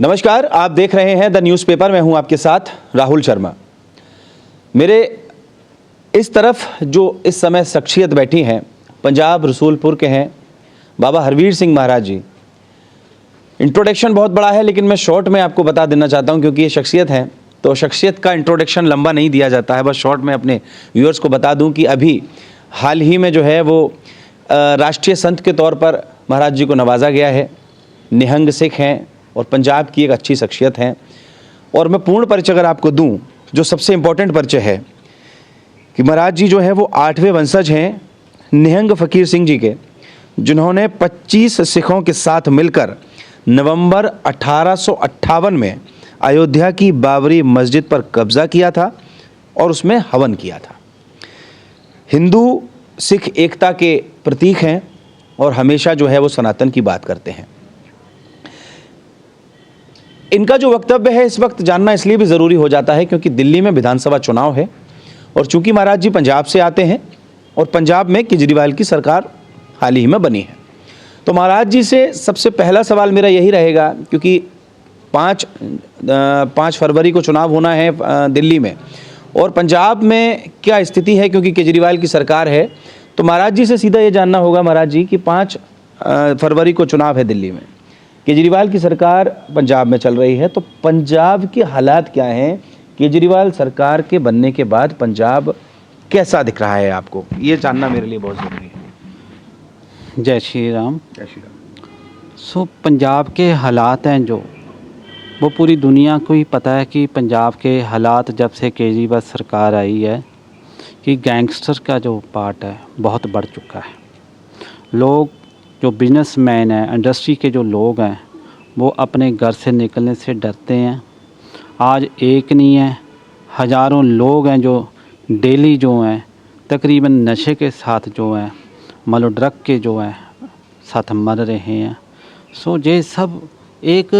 नमस्कार, आप देख रहे हैं द न्यूज़पेपर। मैं हूं आपके साथ राहुल शर्मा। मेरे इस तरफ जो इस समय शख्सियत बैठी हैं, पंजाब रसूलपुर के हैं बाबा हरवीर सिंह महाराज जी। इंट्रोडक्शन बहुत बड़ा है, लेकिन मैं शॉर्ट में आपको बता देना चाहता हूं, क्योंकि ये शख्सियत हैं तो शख्सियत का इंट्रोडक्शन लंबा नहीं दिया जाता है। बस शॉर्ट में अपने व्यूअर्स को बता दूं कि अभी हाल ही में जो है वो राष्ट्रीय संत के तौर पर महाराज जी को नवाजा गया है। निहंग सिख हैं और पंजाब की एक अच्छी शख्सियत हैं। और मैं पूर्ण परिचय अगर आपको दूं, जो सबसे इम्पोर्टेंट परिचय है कि महाराज जी जो है वो 8वें वंशज हैं निहंग फ़कीर सिंह जी के, जिन्होंने 25 सिखों के साथ मिलकर नवंबर 1858 में अयोध्या की बाबरी मस्जिद पर कब्जा किया था और उसमें हवन किया था। हिंदू सिख एकता के प्रतीक हैं और हमेशा जो है वो सनातन की बात करते हैं। इनका जो वक्तव्य है इस वक्त जानना इसलिए भी ज़रूरी हो जाता है क्योंकि दिल्ली में विधानसभा चुनाव है और चूंकि महाराज जी पंजाब से आते हैं और पंजाब में केजरीवाल की सरकार हाल ही में बनी है, तो महाराज जी से सबसे पहला सवाल मेरा यही रहेगा, क्योंकि 5 फरवरी को चुनाव होना है दिल्ली में, और पंजाब में क्या स्थिति है क्योंकि केजरीवाल की सरकार है। तो महाराज जी से सीधा ये जानना होगा महाराज जी कि 5 फरवरी को चुनाव है दिल्ली में, केजरीवाल की सरकार पंजाब में चल रही है, तो पंजाब के हालात क्या हैं? केजरीवाल सरकार के बनने के बाद पंजाब कैसा दिख रहा है आपको? ये जानना मेरे लिए बहुत ज़रूरी है। जय श्री राम। जय श्री राम। सो पंजाब के हालात हैं जो वो पूरी दुनिया को ही पता है कि पंजाब के हालात जब से केजरीवाल सरकार आई है कि गैंगस्टर का जो पार्ट है बहुत बढ़ चुका है। लोग जो बिजनेसमैन हैं, इंडस्ट्री के जो लोग हैं, वो अपने घर से निकलने से डरते हैं। आज एक नहीं है, हज़ारों लोग हैं जो डेली जो हैं तकरीबन नशे के साथ जो हैं, मतलब ड्रग के जो हैं साथ मर रहे हैं। सो ये सब एक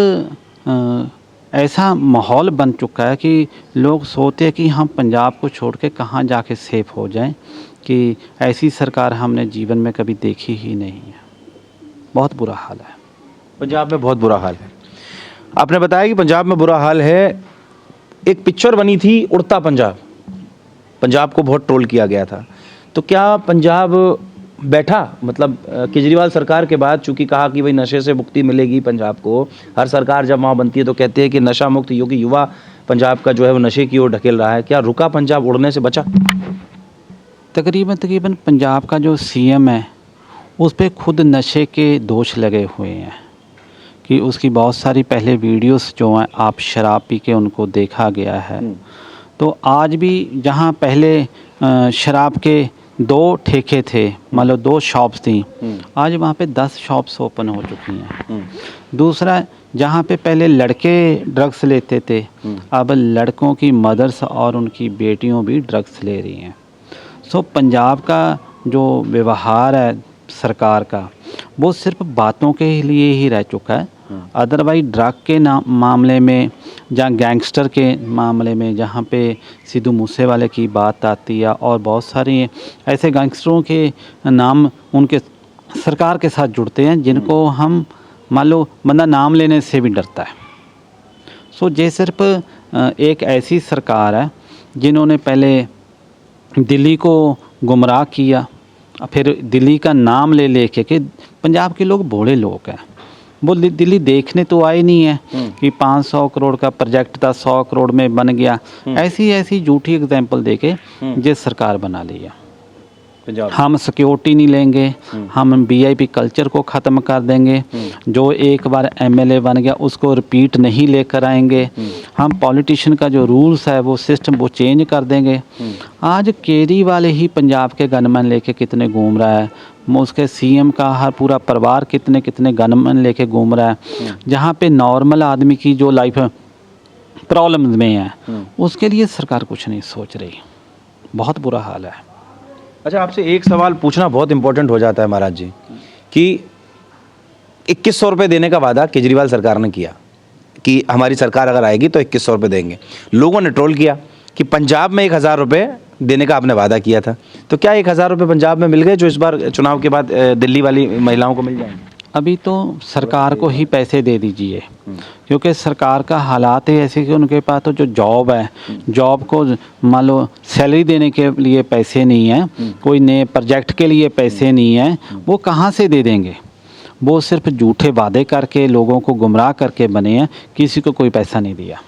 ऐसा माहौल बन चुका है कि लोग सोचते हैं कि हम पंजाब को छोड़ के कहाँ जाके सेफ हो जाएं, कि ऐसी सरकार हमने जीवन में कभी देखी ही नहीं है। बहुत बुरा हाल है पंजाब में, बहुत बुरा हाल है। आपने बताया कि पंजाब में बुरा हाल है। एक पिक्चर बनी थी उड़ता पंजाब, पंजाब को बहुत ट्रोल किया गया था। तो क्या पंजाब बैठा, मतलब केजरीवाल सरकार के बाद चूंकि कहा कि भाई नशे से मुक्ति मिलेगी पंजाब को, हर सरकार जब वहाँ बनती है तो कहते हैं कि नशा मुक्त, योगी युवा पंजाब का जो है वो नशे की ओर ढकेल रहा है, क्या रुका पंजाब, उड़ने से बचा? तकरीबन पंजाब का जो सीएम है उस पर खुद नशे के दोष लगे हुए हैं कि उसकी बहुत सारी पहले वीडियोस जो हैं आप शराब पी के उनको देखा गया है। तो आज भी जहां पहले शराब के 2 ठेके थे, मतलब 2 शॉप्स थी, आज वहां पे 10 शॉप्स ओपन हो चुकी हैं। दूसरा, जहां पे पहले लड़के ड्रग्स लेते थे, अब लड़कों की मदर्स और उनकी बेटियों भी ड्रग्स ले रही हैं। सो पंजाब का जो व्यवहार है सरकार का, वो सिर्फ बातों के लिए ही रह चुका है। अदरवाइज ड्रग के मामले में या गैंगस्टर के मामले में, जहाँ पे सिद्धू मूसेवाले की बात आती है और बहुत सारे ऐसे गैंगस्टरों के नाम उनके सरकार के साथ जुड़ते हैं जिनको हम मान लो बंदा नाम लेने से भी डरता है। सो ये सिर्फ एक ऐसी सरकार है जिन्होंने पहले दिल्ली को गुमराह किया, फिर दिल्ली का नाम ले लेके कि पंजाब के लोग भोले लोग हैं, वो दिल्ली देखने तो आए नहीं है कि 500 करोड़ का प्रोजेक्ट था 100 करोड़ में बन गया। ऐसी झूठी एग्जांपल देके ये सरकार बना ली है। हम सिक्योरिटी नहीं लेंगे, हम वीआईपी कल्चर को ख़त्म कर देंगे, जो एक बार एमएलए बन गया उसको रिपीट नहीं लेकर आएंगे, हम पॉलिटिशियन का जो रूल्स है वो सिस्टम वो चेंज कर देंगे। आज केजरीवाल ही पंजाब के गनमैन लेके कितने घूम रहा है, उसके सीएम का हर पूरा परिवार कितने गनमैन लेके घूम रहा है। जहाँ पे नॉर्मल आदमी की जो लाइफ प्रॉब्लम में है उसके लिए सरकार कुछ नहीं सोच रही। बहुत बुरा हाल है। अच्छा, आपसे एक सवाल पूछना बहुत इंपॉर्टेंट हो जाता है महाराज जी कि 2100 रुपये देने का वादा केजरीवाल सरकार ने किया कि हमारी सरकार अगर आएगी तो 2100 रुपये देंगे। लोगों ने ट्रोल किया कि पंजाब में 1000 रुपये देने का आपने वादा किया था, तो क्या 1000 रुपये पंजाब में मिल गए जो इस बार चुनाव के बाद दिल्ली वाली महिलाओं को मिल जाएंगे? अभी तो सरकार को ही पैसे दे दीजिए, क्योंकि सरकार का हालात ही ऐसे कि उनके पास तो जो जॉब है, जॉब को मान लो सैलरी देने के लिए पैसे नहीं है, कोई नए प्रोजेक्ट के लिए पैसे नहीं है, वो कहाँ से दे देंगे। वो सिर्फ झूठे वादे करके लोगों को गुमराह करके बने हैं, किसी को कोई पैसा नहीं दिया।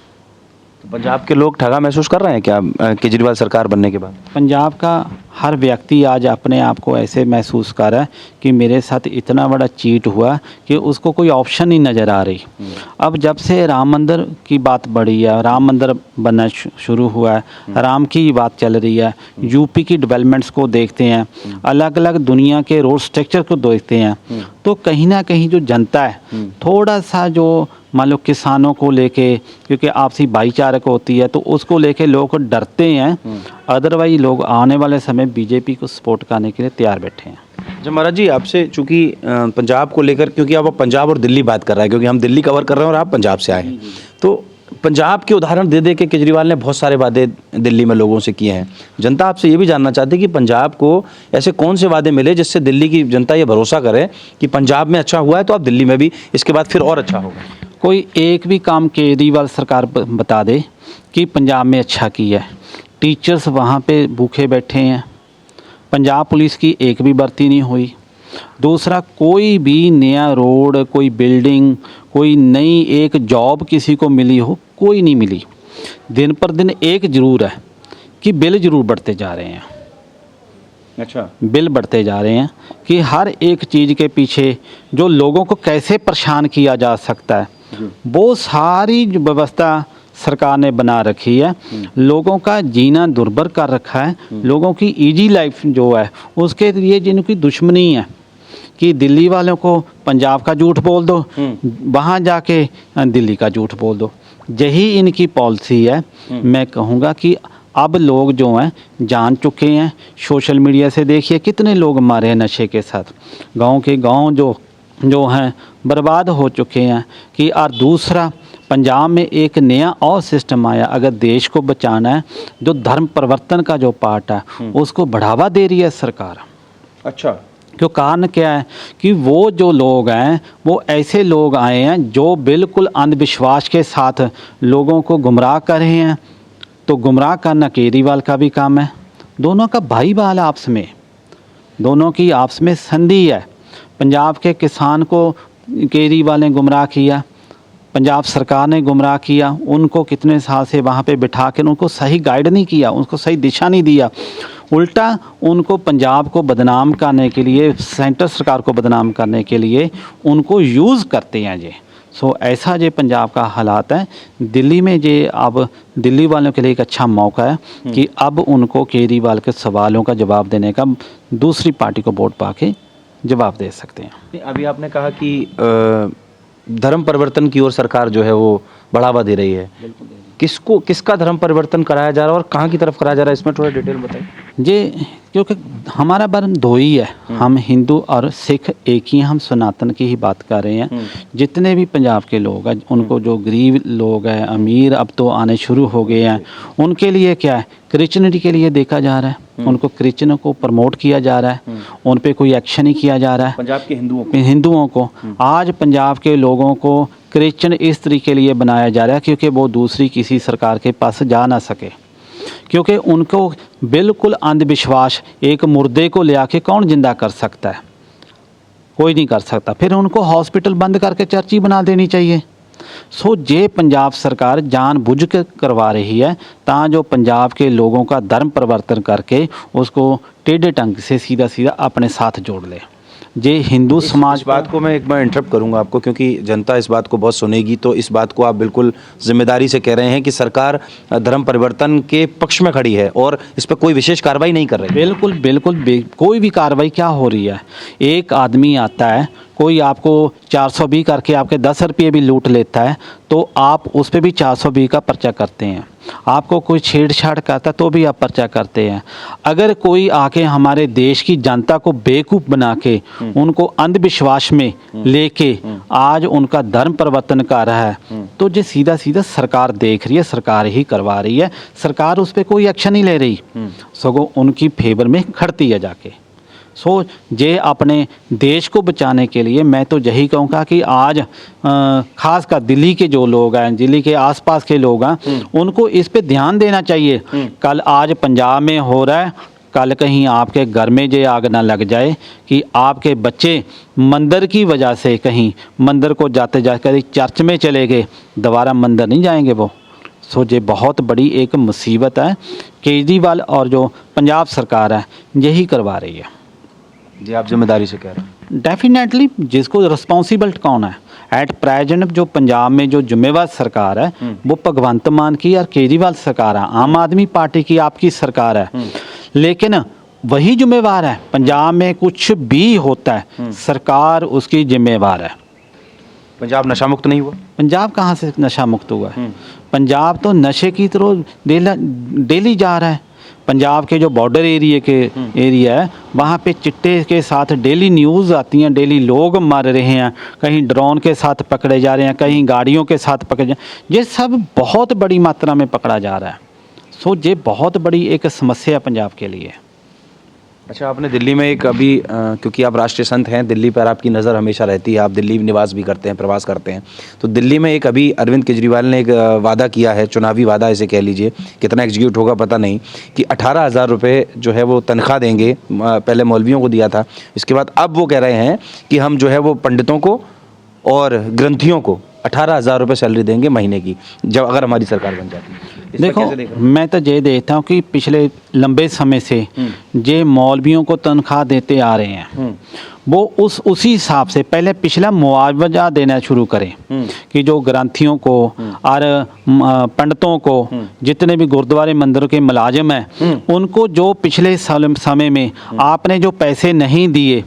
पंजाब के लोग ठगा महसूस कर रहे हैं क्या केजरीवाल सरकार बनने के बाद? पंजाब का हर व्यक्ति आज अपने आप को ऐसे महसूस कर रहा है कि मेरे साथ इतना बड़ा चीट हुआ कि उसको कोई ऑप्शन नहीं नज़र आ रही। अब जब से राम मंदिर की बात बढ़ी है, राम मंदिर बनना शुरू हुआ है, राम की बात चल रही है, यूपी की डेवलपमेंट्स को देखते हैं, अलग अलग दुनिया के रोड स्ट्रक्चर को देखते हैं, तो कहीं ना कहीं जो जनता है थोड़ा सा जो मान लो किसानों को लेके, क्योंकि आपसी भाईचारक होती है तो उसको लेके लोग डरते हैं, अदरवाइज लोग आने वाले समय बीजेपी को सपोर्ट करने के लिए तैयार बैठे हैं। जब महाराज जी आपसे चूंकि पंजाब को लेकर, क्योंकि अब पंजाब और दिल्ली बात कर रहा है, क्योंकि हम दिल्ली कवर कर रहे हैं और आप पंजाब से आए हैं, तो पंजाब के उदाहरण दे दे के केजरीवाल ने बहुत सारे वादे दिल्ली में लोगों से किए हैं। जनता आपसे ये भी जानना चाहती है कि पंजाब को ऐसे कौन से वादे मिले जिससे दिल्ली की जनता ये भरोसा करे कि पंजाब में अच्छा हुआ है तो अब दिल्ली में भी इसके बाद फिर और अच्छा होगा। कोई एक भी काम केजरीवाल सरकार बता दे कि पंजाब में अच्छा किया है। टीचर्स वहाँ पे भूखे बैठे हैं, पंजाब पुलिस की एक भी भर्ती नहीं हुई। दूसरा, कोई भी नया रोड, कोई बिल्डिंग, कोई नई एक जॉब किसी को मिली हो, कोई नहीं मिली। दिन पर दिन एक ज़रूर है कि बिल ज़रूर बढ़ते जा रहे हैं। अच्छा, बिल बढ़ते जा रहे हैं कि हर एक चीज़ के पीछे जो लोगों को कैसे परेशान किया जा सकता है, वो सारी जो व्यवस्था सरकार ने बना रखी है। लोगों का जीना दुर्भर कर रखा है, लोगों की इजी लाइफ जो है उसके लिए जिनकी दुश्मनी है कि दिल्ली वालों को पंजाब का झूठ बोल दो, वहाँ जाके दिल्ली का झूठ बोल दो, यही इनकी पॉलिसी है। मैं कहूँगा कि अब लोग जो हैं जान चुके हैं। सोशल मीडिया से देखिए कितने लोग मारे हैं नशे के साथ, गांव के गांव जो हैं बर्बाद हो चुके हैं। कि और दूसरा, पंजाब में एक नया और सिस्टम आया, अगर देश को बचाना है, जो धर्म परिवर्तन का जो पार्ट है उसको बढ़ावा दे रही है सरकार। अच्छा, क्यों? कारण क्या है कि वो जो लोग हैं वो ऐसे लोग आए हैं जो बिल्कुल अंधविश्वास के साथ लोगों को गुमराह कर रहे हैं। तो गुमराह करना केजरीवाल का भी काम है। दोनों का भाई बहाल आपस में, दोनों की आपस में संधि है। पंजाब के किसान को केजरीवाल ने गुमराह किया, पंजाब सरकार ने गुमराह किया, उनको कितने साल से वहाँ पे बिठा के उनको सही गाइड नहीं किया, उनको सही दिशा नहीं दिया, उल्टा उनको पंजाब को बदनाम करने के लिए, सेंटर सरकार को बदनाम करने के लिए उनको यूज़ करते हैं जी। सो ऐसा जो पंजाब का हालात है, दिल्ली में जे अब दिल्ली वालों के लिए एक अच्छा मौका है कि अब उनको केजरीवाल के सवालों का जवाब देने का दूसरी पार्टी को वोट पा के जवाब दे सकते हैं। अभी आपने कहा कि धर्म परिवर्तन की ओर सरकार जो है वो बढ़ावा दे रही है। किसका धर्म परिवर्तन कराया जा रहा है और कहाँ की तरफ कराया जा रहा है, इसमें थोड़ा डिटेल बताइए जी। क्योंकि हमारा वर्ण दो ही है, हम हिंदू और सिख एक ही हैं, हम सनातन की ही बात कर रहे हैं। जितने भी पंजाब के लोग हैं, उनको जो गरीब लोग हैं, अमीर अब तो आने शुरू हो गए हैं, उनके लिए क्या है, क्रिश्चियनिटी के लिए देखा जा रहा है, उनको क्रिश्चियनों को प्रमोट किया जा रहा है, उन पे कोई एक्शन नहीं किया जा रहा है। पंजाब के हिंदुओं को आज पंजाब के लोगों को क्रिश्चियन इस तरीके लिए बनाया जा रहा है क्योंकि वो दूसरी किसी सरकार के पास जा ना सके, क्योंकि उनको बिल्कुल अंधविश्वास, एक मुर्दे को ले आके कौन जिंदा कर सकता है, कोई नहीं कर सकता। फिर उनको हॉस्पिटल बंद करके चर्च ही बना देनी चाहिए। सो ये पंजाब सरकार जानबूझ के करवा रही है जो पंजाब के लोगों का धर्म परिवर्तन करके उसको टेढ़े ढंग से सीधा सीधा अपने साथ जोड़ ले। जे हिंदू समाज, इस बात को मैं एक बार इंटरप्ट करूंगा आपको, क्योंकि जनता इस बात को बहुत सुनेगी, तो इस बात को आप बिल्कुल जिम्मेदारी से कह रहे हैं कि सरकार धर्म परिवर्तन के पक्ष में खड़ी है और इस पर कोई विशेष कार्रवाई नहीं कर रही। बिल्कुल बिल्कुल कोई भी कार्रवाई क्या हो रही है। एक आदमी आता है, कोई आपको 420 करके आपके 10 रुपये भी लूट लेता है तो आप उस पर भी 420 का पर्चा करते हैं। आपको कोई छेड़छाड़ करता है तो भी आप पर्चा करते हैं। अगर कोई आके हमारे देश की जनता को बेवकूफ़ बना के उनको अंधविश्वास में लेके आज उनका धर्म परिवर्तन कर रहा है तो जो सीधा सीधा सरकार देख रही है, सरकार ही करवा रही है, सरकार उस पर कोई एक्शन नहीं ले रही, सगों उनकी फेवर में खड़ती है जाके। सो जे अपने देश को बचाने के लिए मैं तो यही कहूँगा कि आज खासकर दिल्ली के जो लोग हैं, दिल्ली के आसपास के लोग हैं, उनको इस पे ध्यान देना चाहिए। कल आज पंजाब में हो रहा है, कल कहीं आपके घर में जे आग ना लग जाए कि आपके बच्चे मंदिर की वजह से कहीं मंदिर को जाते जाते कहीं चर्च में चले गए, दोबारा मंदिर नहीं जाएंगे वो। सो ये बहुत बड़ी एक मुसीबत है, केजरीवाल और जो पंजाब सरकार है यही करवा रही है। जी, आप जिम्मेदारी से कह रहे हैं। डेफिनेटली जिसको रिस्पॉन्सिबल कौन है एट प्रेजेंट, जो पंजाब में जो जिम्मेवार सरकार है वो भगवंत मान की और केजरीवाल सरकार है, आम आदमी पार्टी की आपकी सरकार है। लेकिन वही जिम्मेवार है, पंजाब में कुछ भी होता है सरकार उसकी जिम्मेवार है। पंजाब नशा मुक्त नहीं हुआ? पंजाब कहाँ से नशा मुक्त हुआ है? पंजाब तो नशे की तरफ डेली जा रहा है। पंजाब के जो बॉर्डर एरिया है वहाँ पे चिट्टे के साथ डेली न्यूज़ आती हैं, डेली लोग मर रहे हैं, कहीं ड्रोन के साथ पकड़े जा रहे हैं, कहीं गाड़ियों के साथ पकड़े जा, ये सब बहुत बड़ी मात्रा में पकड़ा जा रहा है। सो ये बहुत बड़ी एक समस्या है पंजाब के लिए। अच्छा, आपने दिल्ली में एक अभी क्योंकि आप राष्ट्रीय संत हैं, दिल्ली पर आपकी नज़र हमेशा रहती है, आप दिल्ली निवास भी करते हैं, प्रवास करते हैं, तो दिल्ली में एक अभी अरविंद केजरीवाल ने एक वादा किया है, चुनावी वादा इसे कह लीजिए, कितना एग्जीक्यूट होगा पता नहीं, कि 18,000 रुपये जो है वो तनख्वाह देंगे। पहले मौलवियों को दिया था, इसके बाद अब वो कह रहे हैं कि हम जो है वो पंडितों को और ग्रंथियों को 18,000 रुपये सैलरी देंगे महीने की, जब अगर हमारी सरकार बन जाती है। देखो, मैं तो ये देखता हूँ कि पिछले लंबे समय से जे मौलवियों को तनख्वाह देते आ रहे हैं वो उसी हिसाब से पहले पिछला मुआवजा देना शुरू करें कि जो ग्रंथियों को और पंडितों को, जितने भी गुरुद्वारे मंदिरों के मुलाजिम हैं, उनको जो पिछले समय में आपने जो पैसे नहीं दिए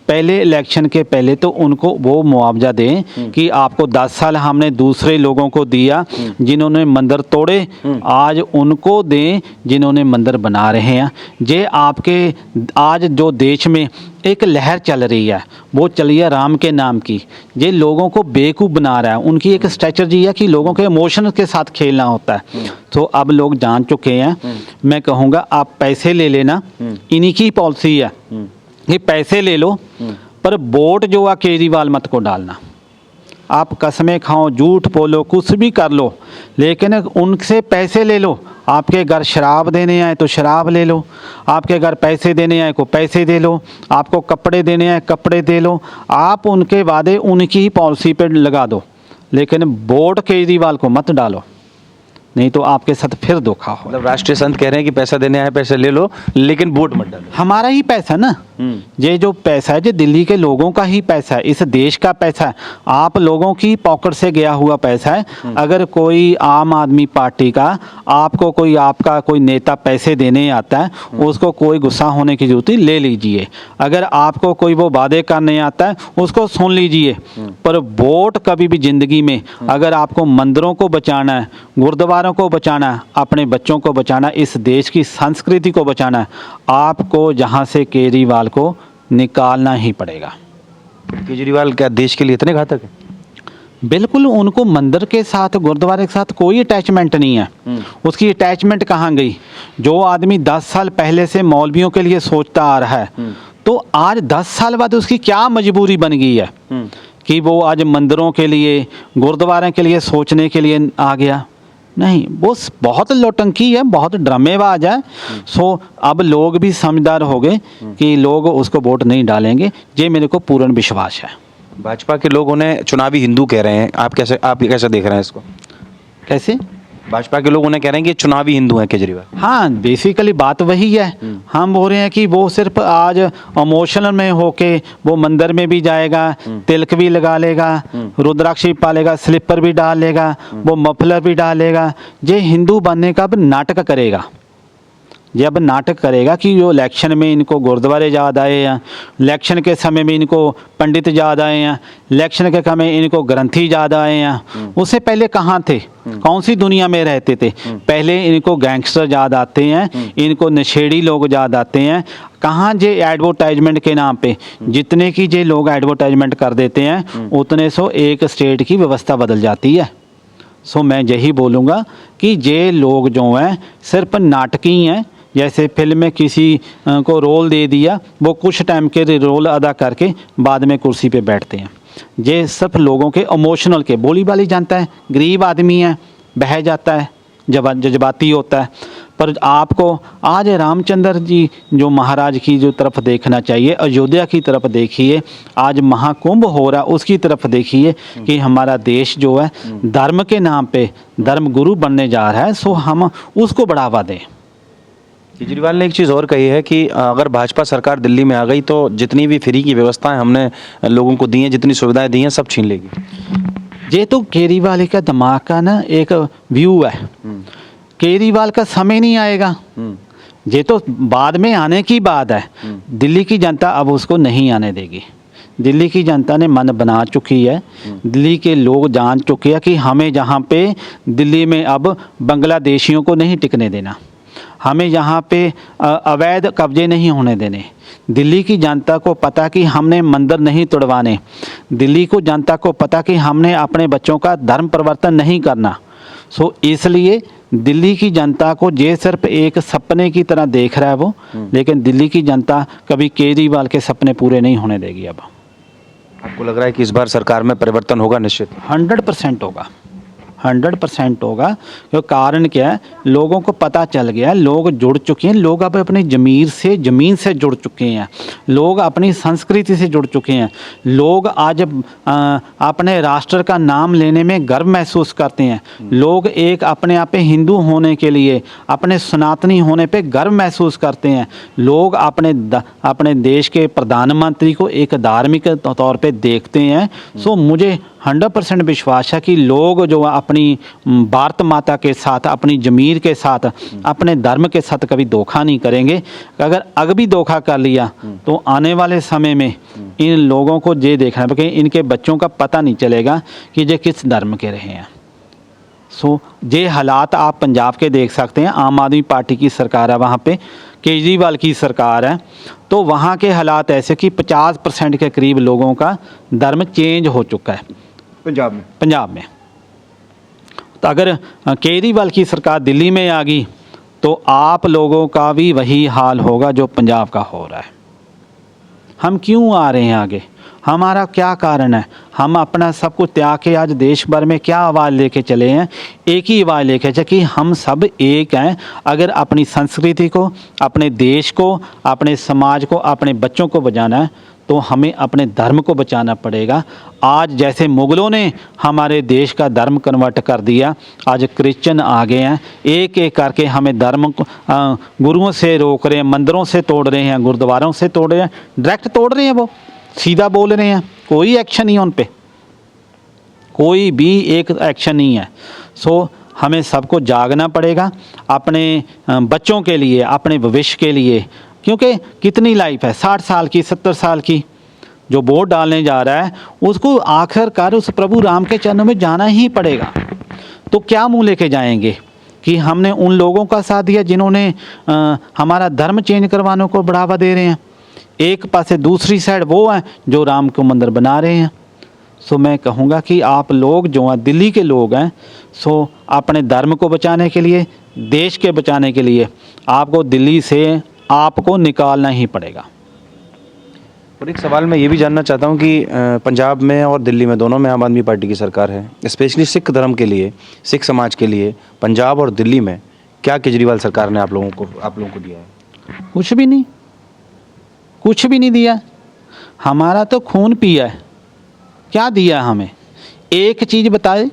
पहले इलेक्शन के पहले, तो उनको वो मुआवजा दें कि आपको 10 साल हमने दूसरे लोगों को दिया जिन्होंने मंदिर तोड़े, आज उनको दें जिन्होंने मंदिर बना रहे हैं। जे आपके आज जो देश में एक लहर चल रही है वो चली है राम के नाम की, ये लोगों को बेवकूफ़ बना रहा है। उनकी एक स्ट्रेटजी है कि लोगों के इमोशंस के साथ खेलना होता है। तो अब लोग जान चुके हैं। मैं कहूँगा आप पैसे ले लेना, इन्हीं की पॉलिसी है कि पैसे ले लो पर वोट जो है केजरीवाल मत को डालना। आप कसमें खाओ, झूठ बोलो, कुछ भी कर लो, लेकिन उनसे पैसे ले लो। आपके घर शराब देने आए तो शराब ले लो, आपके घर पैसे देने आए को पैसे दे लो, आपको कपड़े देने आए कपड़े दे लो। आप उनके वादे उनकी ही पॉलिसी पे लगा दो, लेकिन वोट केजरीवाल को मत डालो, नहीं तो आपके साथ फिर धोखा हो। मतलब राष्ट्रीय संत कह रहे हैं कि पैसा देने आए पैसे ले लो, लेकिन वोट मत डालो। हमारा ही पैसा ना, ये जो पैसा है ये दिल्ली के लोगों का ही पैसा है, इस देश का पैसा है, आप लोगों की पॉकेट से गया हुआ पैसा है। अगर कोई आम आदमी पार्टी का आपको कोई आपका कोई नेता पैसे देने आता है, उसको कोई गुस्सा होने की जरूरत नहीं, ले लीजिए। अगर आपको कोई वो वादे करने आता है उसको सुन लीजिए, पर वोट कभी भी ज़िंदगी में, अगर आपको मंदिरों को बचाना है, गुरुद्वारों को बचाना है, अपने बच्चों को बचाना है, इस देश की संस्कृति को बचाना है, आपको जहाँ से केजरीवाल को निकालना ही पड़ेगा। केजरीवाल क्या देश के लिए इतने घातक है? बिल्कुल, उनको मंदिर के साथ गुरुद्वारे के साथ कोई अटैचमेंट नहीं है। उसकी अटैचमेंट कहाँ गई? जो आदमी 10 साल पहले से मौलवियों के लिए सोचता आ रहा है, तो आज 10 साल बाद उसकी क्या मजबूरी बन गई है कि वो आज मंदिरों के लिए, गुरुद्वारे के लिए सोचने के लिए आ गया? नहीं, वो बहुत लौटंकी है, बहुत ड्रामेबाज है। सो अब लोग भी समझदार हो गए कि लोग उसको वोट नहीं डालेंगे, ये मेरे को पूर्ण विश्वास है। भाजपा के लोग उन्हें चुनावी हिंदू कह रहे हैं, आप कैसे देख रहे हैं इसको? कैसे? भाजपा के लोग उन्हें कह रहे हैं कि चुनावी हिंदू हैं केजरीवाल। हाँ, बेसिकली बात वही है। हम बोल रहे हैं कि वो सिर्फ आज इमोशनल में होके वो मंदिर में भी जाएगा, तिलक भी लगा लेगा, रुद्राक्ष भी पालेगा, स्लीपर भी डाल लेगा, वो मफलर भी डालेगा, ये हिंदू बनने का अब नाटक करेगा। जब नाटक करेगा कि जो इलेक्शन में इनको गुरुद्वारे याद आए हैं, इलेक्शन के समय में इनको पंडित याद आए हैं, इलेक्शन के समय इनको ग्रंथी याद आए हैं, उससे पहले कहाँ थे, कौन सी दुनिया में रहते थे? पहले इनको गैंगस्टर याद आते हैं, इनको नशेड़ी लोग याद आते हैं। कहाँ जे एडवर्टाइजमेंट के नाम पे जितने की जे लोग एडवर्टाइजमेंट कर देते हैं, उतने सो एक स्टेट की व्यवस्था बदल जाती है। सो मैं यही बोलूँगा कि ये लोग जो हैं सिर्फ नाटकी हैं, जैसे फिल्म में किसी को रोल दे दिया, वो कुछ टाइम के लिए रोल अदा करके बाद में कुर्सी पे बैठते हैं। ये सिर्फ लोगों के इमोशनल के, बोली बाली जानता है, गरीब आदमी है, बह जाता है, जज्बाती होता है। पर आपको आज रामचंद्र जी जो महाराज की जो तरफ देखना चाहिए, अयोध्या की तरफ देखिए, आज महाकुंभ हो रहा उसकी तरफ देखिए कि हमारा देश जो है धर्म के नाम पे धर्म गुरु बनने जा रहा है। सो हम उसको बढ़ावा दें। केजरीवाल ने एक चीज़ और कही है कि अगर भाजपा सरकार दिल्ली में आ गई तो जितनी भी फ्री की व्यवस्थाएं हमने लोगों को दी हैं, जितनी सुविधाएं दी हैं, सब छीन लेगी। ये तो केजरीवाल का दिमाग का ना एक व्यू है। केजरीवाल का समय नहीं आएगा, ये तो बाद में आने की बात है। दिल्ली की जनता अब उसको नहीं आने देगी। दिल्ली की जनता ने मन बना चुकी है, दिल्ली के लोग जान चुके हैं कि हमें जहाँ पे दिल्ली में अब बांग्लादेशियों को नहीं टिकने देना, हमें यहाँ पे अवैध कब्जे नहीं होने देने। दिल्ली की जनता को पता कि हमने मंदिर नहीं तोड़वाने, दिल्ली को जनता को पता कि हमने अपने बच्चों का धर्म परिवर्तन नहीं करना। सो इसलिए दिल्ली की जनता को ये सिर्फ एक सपने की तरह देख रहा है वो, लेकिन दिल्ली की जनता कभी केजरीवाल के सपने पूरे नहीं होने देगी। अब आपको लग रहा है कि इस बार सरकार में परिवर्तन होगा? निश्चित 100% होगा, 100% होगा। तो कारण क्या है, लोगों को पता चल गया, लोग जुड़ चुके हैं, लोग अब अपनी ज़मीन से जुड़ चुके हैं, लोग अपनी संस्कृति से जुड़ चुके हैं, लोग आज अपने राष्ट्र का नाम लेने में गर्व महसूस करते हैं, लोग एक अपने आप पे हिंदू होने के लिए, अपने सनातनी होने पे गर्व महसूस करते हैं, लोग अपने देश के प्रधानमंत्री को एक धार्मिक तौर पे देखते हैं। सो मुझे 100% विश्वास है कि लोग जो अपनी भारत माता के साथ, अपनी ज़मीर के साथ, अपने धर्म के साथ कभी धोखा नहीं करेंगे। अगर भी धोखा कर लिया तो आने वाले समय में इन लोगों को ये देखना है कि इनके बच्चों का पता नहीं चलेगा कि ये किस धर्म के रहे हैं। सो ये हालात आप पंजाब के देख सकते हैं। आम आदमी पार्टी की सरकार है वहाँ पे, केजरीवाल की सरकार है, तो वहाँ के हालात ऐसे कि 50% के करीब लोगों का धर्म चेंज हो चुका है पंजाब में। तो अगर केजरीवाल की सरकार दिल्ली में आ गई तो आप लोगों का भी वही हाल होगा जो पंजाब का हो रहा है। हम क्यों आ रहे हैं आगे, हमारा क्या कारण है? हम अपना सब कुछ त्याग के आज देश भर में क्या आवाज़ लेके चले हैं? एक ही आवाज़ लेके चले कि हम सब एक हैं। अगर अपनी संस्कृति को, अपने देश को, अपने समाज को, अपने बच्चों को बचाना है तो हमें अपने धर्म को बचाना पड़ेगा। आज जैसे मुग़लों ने हमारे देश का धर्म कन्वर्ट कर दिया, आज क्रिश्चियन आ गए हैं, एक एक करके हमें धर्म को गुरुओं से रोक रहे हैं, मंदिरों से तोड़ रहे हैं, गुरुद्वारों से तोड़ रहे हैं, डायरेक्ट तोड़ रहे हैं, वो सीधा बोल रहे हैं, कोई एक्शन नहीं है उन पे, कोई भी एक एक्शन नहीं है। सो हमें सबको जागना पड़ेगा अपने बच्चों के लिए, अपने भविष्य के लिए, क्योंकि कितनी लाइफ है, 60 साल की, 70 साल की, जो वोट डालने जा रहा है उसको आखिरकार उस प्रभु राम के चरणों में जाना ही पड़ेगा। तो क्या मुँह लेके जाएंगे कि हमने उन लोगों का साथ दिया जिन्होंने हमारा धर्म चेंज करवाने को बढ़ावा दे रहे हैं, एक पासे दूसरी साइड वो हैं जो राम को मंदिर बना रहे हैं। सो मैं कहूँगा कि आप लोग जो हैं, दिल्ली के लोग हैं, सो अपने धर्म को बचाने के लिए, देश के बचाने के लिए आपको दिल्ली से आपको निकालना ही पड़ेगा। और एक सवाल मैं ये भी जानना चाहता हूँ कि पंजाब में और दिल्ली में, दोनों में आम आदमी पार्टी की सरकार है, स्पेशली सिख धर्म के लिए, सिख समाज के लिए पंजाब और दिल्ली में क्या केजरीवाल सरकार ने आप लोगों को दिया है? कुछ भी नहीं, कुछ भी नहीं दिया। हमारा तो खून पिया है, क्या दिया हमें? एक चीज़ बताए,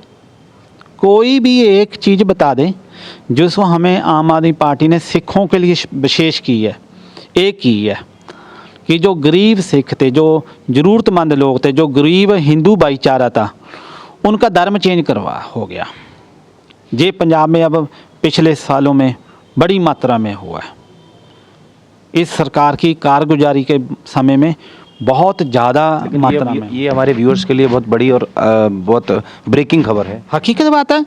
कोई भी एक चीज़ बता दें जिसको हमें आम आदमी पार्टी ने सिखों के लिए विशेष की है। एक की है कि जो गरीब सिख थे, जो ज़रूरतमंद लोग थे, जो गरीब हिंदू भाईचारा था, उनका धर्म चेंज हो गया। ये पंजाब में अब पिछले सालों में बड़ी मात्रा में हुआ है। इस सरकार की कारगुजारी के समय में बहुत ज़्यादा मात्रा में। ये हमारे व्यूअर्स के लिए बहुत बड़ी और बहुत ब्रेकिंग खबर है। हकीकत बात है।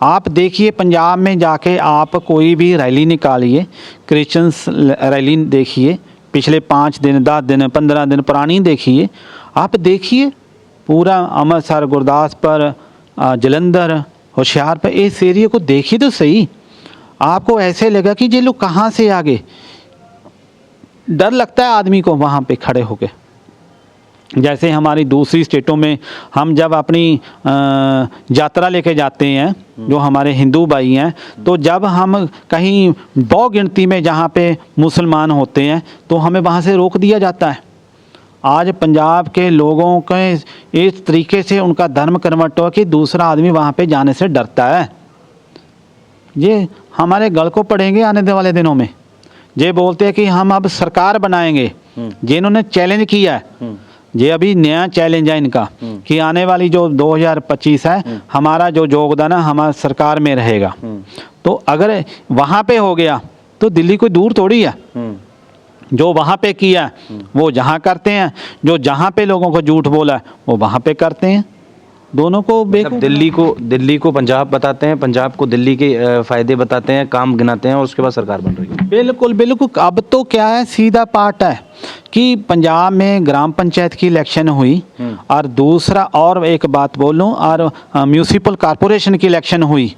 आप देखिए पंजाब में जाके आप कोई भी रैली निकालिए, क्रिश्चियंस रैली देखिए, पिछले 5 दिन, 10 दिन, 15 दिन पुरानी देखिए, आप देखिए पूरा अमृतसर, गुरदासपुर, जलंधर, होशियारपुर, इस एरिया को देखिए तो सही। आपको ऐसे लगा कि ये लोग कहाँ से आ गए। डर लगता है आदमी को वहाँ पे खड़े होके। जैसे हमारी दूसरी स्टेटों में हम जब अपनी यात्रा लेके जाते हैं, जो हमारे हिंदू भाई हैं, तो जब हम कहीं बहु गिनती में जहाँ पे मुसलमान होते हैं तो हमें वहाँ से रोक दिया जाता है। आज पंजाब के लोगों के इस तरीके से उनका धर्म कन्वर्ट हुआ कि दूसरा आदमी वहाँ पे जाने से डरता है। ये हमारे गल को पड़ेंगे आने वाले दिनों में। ये बोलते हैं कि हम अब सरकार बनाएंगे, जिन्होंने चैलेंज किया है, ये अभी नया चैलेंज है इनका कि आने वाली जो 2025 है हमारा जो योगदान है हमारा सरकार में रहेगा। तो अगर वहाँ पे हो गया तो दिल्ली कोई दूर थोड़ी है। जो वहाँ पे किया वो जहाँ करते हैं, जो जहाँ पे लोगों को झूठ बोला है वो वहाँ पे करते हैं। दोनों को मतलब दिल्ली को पंजाब बताते हैं, पंजाब को दिल्ली के फायदे बताते हैं, काम गिनाते हैं और उसके बाद सरकार बन रही है। बिल्कुल बिल्कुल। अब तो क्या है, सीधा पार्ट है कि पंजाब में ग्राम पंचायत की इलेक्शन हुई और दूसरा और एक बात बोलूं, और म्यूनिसिपल कॉरपोरेशन की इलेक्शन हुई,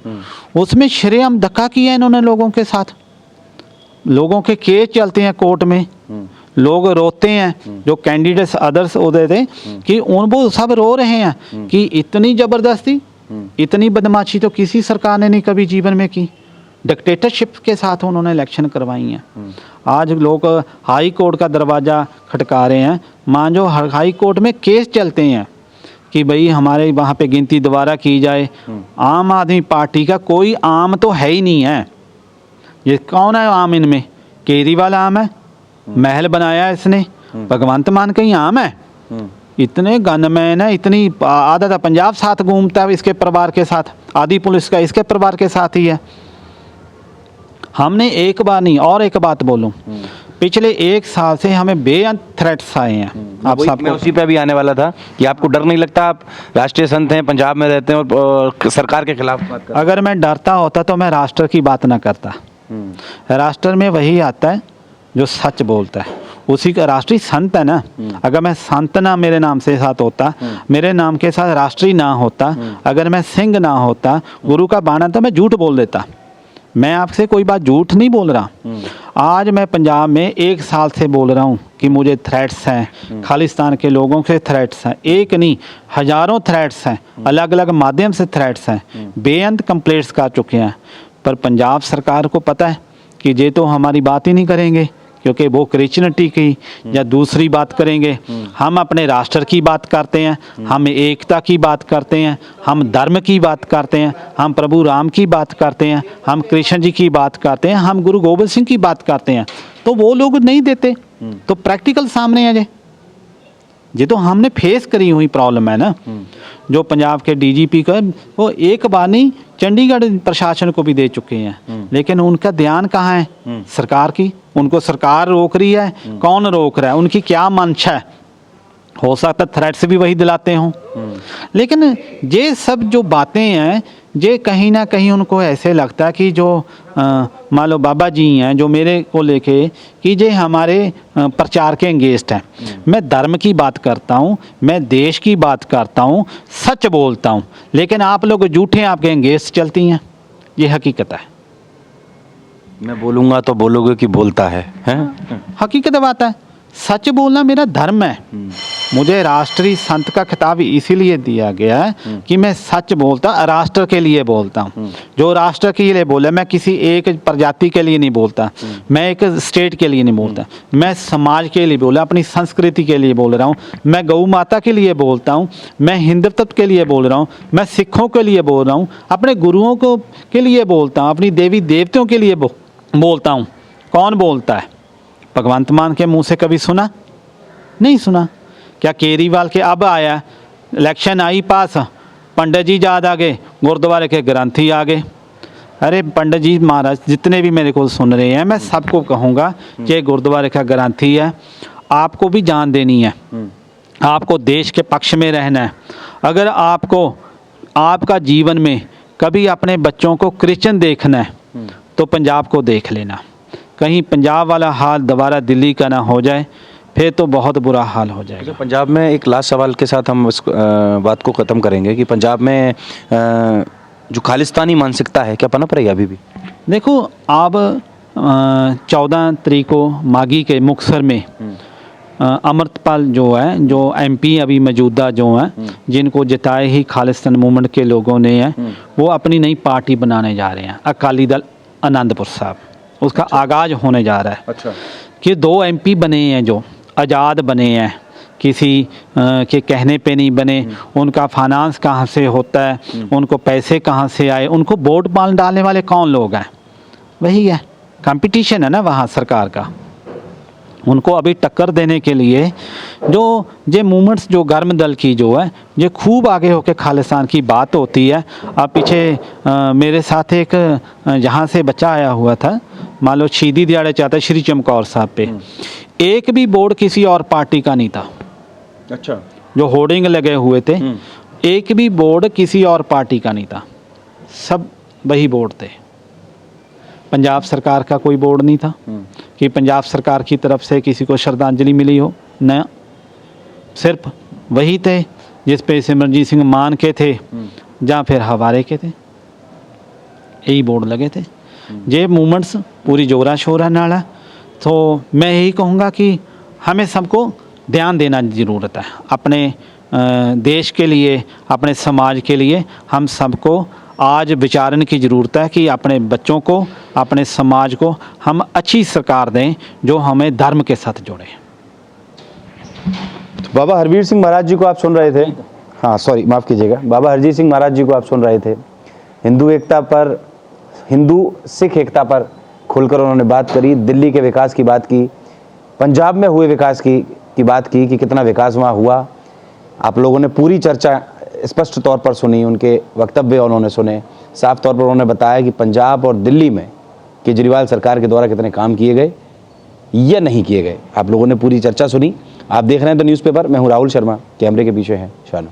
उसमें श्रेयम धक्का किया इन्होंने लोगों के साथ। लोगों के केस चलते हैं कोर्ट में, लोग रोते हैं, जो कैंडिडेट्स अदर्स होते थे कि उन वो सब रो रहे हैं कि इतनी ज़बरदस्ती, इतनी बदमाशी तो किसी सरकार ने नहीं कभी जीवन में की। डिक्टेटरशिप के साथ उन्होंने इलेक्शन करवाई हैं। आज लोग हाई कोर्ट का दरवाज़ा खटका रहे हैं। मान जो हाई कोर्ट में केस चलते हैं कि भाई हमारे वहाँ पे गिनती दोबारा की जाए। आम आदमी पार्टी का कोई आम तो है ही नहीं है। ये कौन है आम इनमें? केजरीवाल आम है, महल बनाया है इसने, भगवंत मान कहीं आम है? इतने गनमैन है, इतनी आदत है, पंजाब साथ घूमता है इसके परिवार के साथ, आधी पुलिस का इसके परिवार के साथ ही है। हमने एक बार नहीं, और एक बात बोलूं, पिछले 1 साल से हमें बेअंत थ्रेट्स आए हैं। आप सब मैं उसी पे अभी आने वाला था कि आपको डर नहीं लगता? आप राष्ट्रीय संत हैं, पंजाब में रहते हैं और सरकार के खिलाफ बात कर। अगर मैं डरता होता तो मैं राष्ट्र की बात ना करता। राष्ट्र में वही आता है जो सच बोलता है, उसी का राष्ट्रीय संत है ना। अगर मैं संत ना मेरे नाम से साथ होता, मेरे नाम के साथ राष्ट्रीय ना होता, अगर मैं सिंह ना होता, गुरु का बाणा, तो मैं झूठ बोल देता। मैं आपसे कोई बात झूठ नहीं बोल रहा। आज मैं पंजाब में 1 साल से बोल रहा हूँ कि मुझे थ्रेट्स हैं, खालिस्तान के लोगों से थ्रेट्स हैं, एक नहीं हज़ारों थ्रेट्स हैं, अलग अलग माध्यम से थ्रेट्स हैं, बेअंत कंप्लेंट्स कर चुके हैं। पर पंजाब सरकार को पता है कि ये तो हमारी बात ही नहीं करेंगे, क्योंकि वो क्रिश्चियनिटी की या दूसरी बात करेंगे। हम अपने राष्ट्र की बात करते हैं, हम एकता की बात करते हैं, हम धर्म की बात करते हैं, हम प्रभु राम की बात करते हैं, हम कृष्ण जी की बात करते हैं, हम गुरु गोबिंद सिंह की बात करते हैं। तो वो लोग नहीं देते। तो प्रैक्टिकल सामने है ये तो हमने फेस करी हुई प्रॉब्लम है ना। जो पंजाब के डीजीपी का वो एक बार नहीं चंडीगढ़ प्रशासन को भी दे चुके हैं, लेकिन उनका ध्यान कहाँ है? सरकार की। उनको सरकार रोक रही है, कौन रोक रहा है? उनकी क्या मंशा है? हो सकता थ्रेट्स भी वही दिलाते हों। लेकिन ये सब जो बातें हैं, ये कहीं ना कहीं उनको ऐसे लगता है कि जो मान लो बाबा जी हैं जो मेरे को लेके कि ये हमारे प्रचार के एंगेस्ट हैं। मैं धर्म की बात करता हूँ, मैं देश की बात करता हूँ, सच बोलता हूँ, लेकिन आप लोग झूठे आपके एंगेस्ट चलती हैं। ये हकीकत है। मैं बोलूँगा तो बोलोगे कि बोलता है, हैं? हकीकत बात है। सच बोलना मेरा धर्म है। मुझे राष्ट्रीय संत का खिताब इसीलिए दिया गया है कि मैं सच बोलता, राष्ट्र के लिए बोलता हूँ। जो राष्ट्र के लिए बोले, मैं किसी एक प्रजाति के लिए नहीं बोलता, मैं एक स्टेट के लिए नहीं बोलता, मैं समाज के लिए बोला, अपनी संस्कृति के लिए बोल रहा हूँ, मैं गौ माता के लिए बोलता हूँ, मैं हिंदुत्व के लिए बोल रहा हूँ, मैं सिखों के लिए बोल रहा हूँ, अपने गुरुओं को के लिए बोलता हूँ, अपनी देवी देवताओं के लिए बोलता हूँ। कौन बोलता है? भगवंत मान के मुंह से कभी सुना? नहीं सुना। क्या केजरीवाल के अब आया, इलेक्शन आई पास, पंडित जी याद आ गए, गुरुद्वारे के ग्रंथी आ गए। अरे पंडित जी महाराज जितने भी मेरे को सुन रहे हैं, मैं सबको कहूँगा कि गुरुद्वारे का ग्रंथी है, आपको भी जान देनी है, आपको देश के पक्ष में रहना है। अगर आपको आपका जीवन में कभी अपने बच्चों को क्रिश्चियन देखना है तो पंजाब को देख लेना। कहीं पंजाब वाला हाल दोबारा दिल्ली का ना हो जाए, फिर तो बहुत बुरा हाल हो जाएगा। पंजाब में एक लास्ट सवाल के साथ हम इस बात को ख़त्म करेंगे कि पंजाब में जो खालिस्तानी मानसिकता है क्या पनप रही है अभी भी? देखो अब 14 तारीख को मागी के मुक्तसर में अमृतपाल जो है, जो एमपी अभी मौजूदा जो हैं, जिनको जिताए ही खालिस्तान मूवमेंट के लोगों ने हैं, वो अपनी नई पार्टी बनाने जा रहे हैं, अकाली दल आनंदपुर साहब। उसका आगाज़ होने जा रहा है। अच्छा। कि 2 एमपी बने हैं जो आज़ाद बने हैं, किसी के कहने पे नहीं बने। उनका फाइनेंस कहाँ से होता है, उनको पैसे कहाँ से आए, उनको वोट पाल डालने वाले कौन लोग हैं, वही है। कंपटीशन है ना वहाँ सरकार का। उनको अभी टक्कर देने के लिए जो ये मूवमेंट्स जो गर्म दल की जो है, ये खूब आगे होकर खालिस्तान की बात होती है। अब पीछे मेरे साथ एक जहाँ से बच्चा आया हुआ था, मान लो शहीदी दिहाड़े चाहता श्री चमकौर साहब पे, एक भी बोर्ड किसी और पार्टी का नहीं था। अच्छा। जो होर्डिंग लगे हुए थे, एक भी बोर्ड किसी और पार्टी का नहीं था, सब वही बोर्ड थे। पंजाब सरकार का कोई बोर्ड नहीं था कि पंजाब सरकार की तरफ से किसी को श्रद्धांजलि मिली हो, न, सिर्फ वही थे जिस पे सिमरनजीत सिंह मान के थे या फिर हवारे के थे, यही बोर्ड लगे थे। ये मूवमेंट्स पूरी जोरा शोरा नाला। तो मैं यही कहूँगा कि हमें सबको ध्यान देना ज़रूरत है अपने देश के लिए, अपने समाज के लिए। हम सबको आज विचारण की ज़रूरत है कि अपने बच्चों को, अपने समाज को हम अच्छी सरकार दें जो हमें धर्म के साथ जोड़े। तो बाबा हरवीर सिंह महाराज जी को आप सुन रहे थे, हाँ सॉरी माफ़ कीजिएगा, बाबा हरजीत सिंह महाराज जी को आप सुन रहे थे। हिंदू एकता पर, हिंदू सिख एकता पर खुलकर उन्होंने बात करी, दिल्ली के विकास की बात की, पंजाब में हुए विकास की बात की कि कितना विकास वहाँ हुआ। आप लोगों ने पूरी चर्चा स्पष्ट तौर पर सुनी, उनके वक्तव्य उन्होंने सुने। साफ तौर पर उन्होंने बताया कि पंजाब और दिल्ली में केजरीवाल सरकार के द्वारा कितने काम किए गए या नहीं किए गए। आप लोगों ने पूरी चर्चा सुनी। आप देख रहे हैं द न्यूज़पेपर। मैं हूं राहुल शर्मा, कैमरे के पीछे हैं शानू।